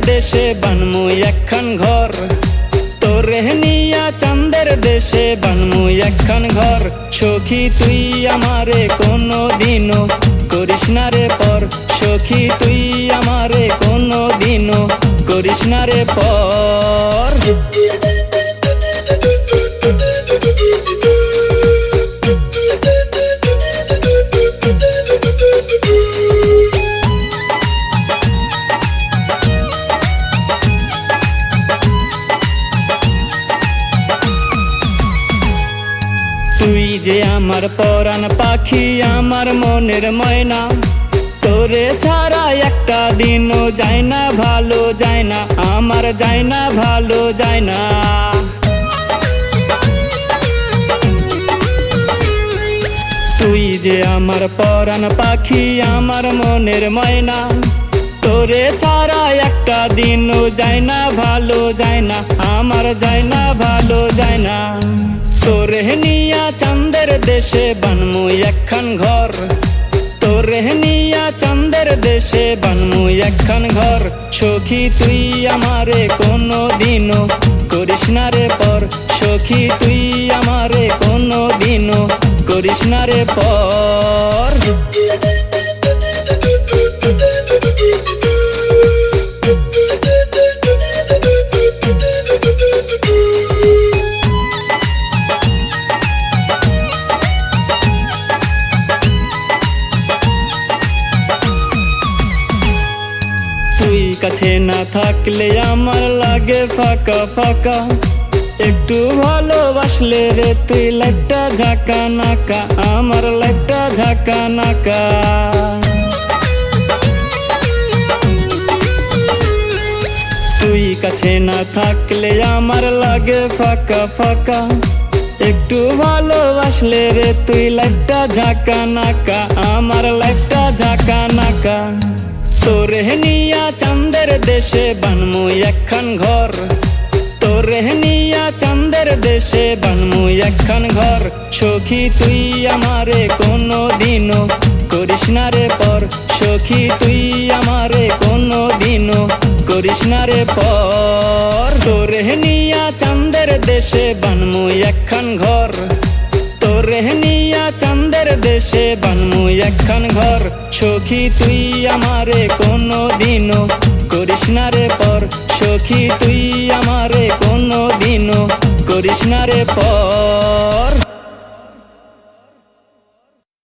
দেশে বানমু একখান ঘর, তোরে নিয়া চাঁদের দেশে বানমু একখান ঘর। সখী তুই আমারে কোনো দিনও করিস না রে পর, সখী তুই আমারে কোনো দিনও করিস না রে পর। তুই যে আমার পরাণ পাখি, আমার মনের ময়না, তোরে ছাড়া একটা দিনও যায় না, ভালো যায় না, আমার যায় না, ভালো যায় না। তুই যে আমার পরাণ পাখি, আমার মনের ময়না, তোরে ছাড়া একটা দিনও যায় না, ভালো যায় না, আমার যায় না, ভালো যায় না। তোরে নিয়া চাঁদের দেশে বানমু একখান ঘর, তোরে নিয়া চাঁদের দেশে বানমু একখান ঘর। সখী তুই আমারে কোনো দিনও করিস না রে পর, সখী তুই আমারে কোনো দিনও করিস না রে পর। তুই কাছে না থাকলে আমার লাগে ফাঁকা ফাঁকা, একটু ভালোবাসলে রে তুই লাইটটা ঝাঁকা নাকা, আমার লাইটটা ঝাঁকা নাকা। তুই কাছে না থাকলে আমার লাগে ফাঁকা ফাঁকা, একটু ভালোবাসলে রে তুই লাইটটা ঝাঁকা নাকা, আমার লাইটটা ঝাঁকা নাকা। তোরে নিয়া চাঁদের দেশে বানমু একখান ঘর, তোরে নিয়া চাঁদের দেশে বানমু একখান ঘর। সখী তুই আমারে কোনো দিনও করিস না রে পর, সখী তুই আমারে কোনো দিনও করিস না রে পর। তোরে নিয়া চাঁদের দেশে বানমু একখান ঘর, তোরে নিয়া চাঁদের দেশে বানমু একখান ঘর। সখী তুই আমারে কোনো দিনও করিস না রে পর, সখী তুই আমারে কোনো দিনও করিস না রে পর।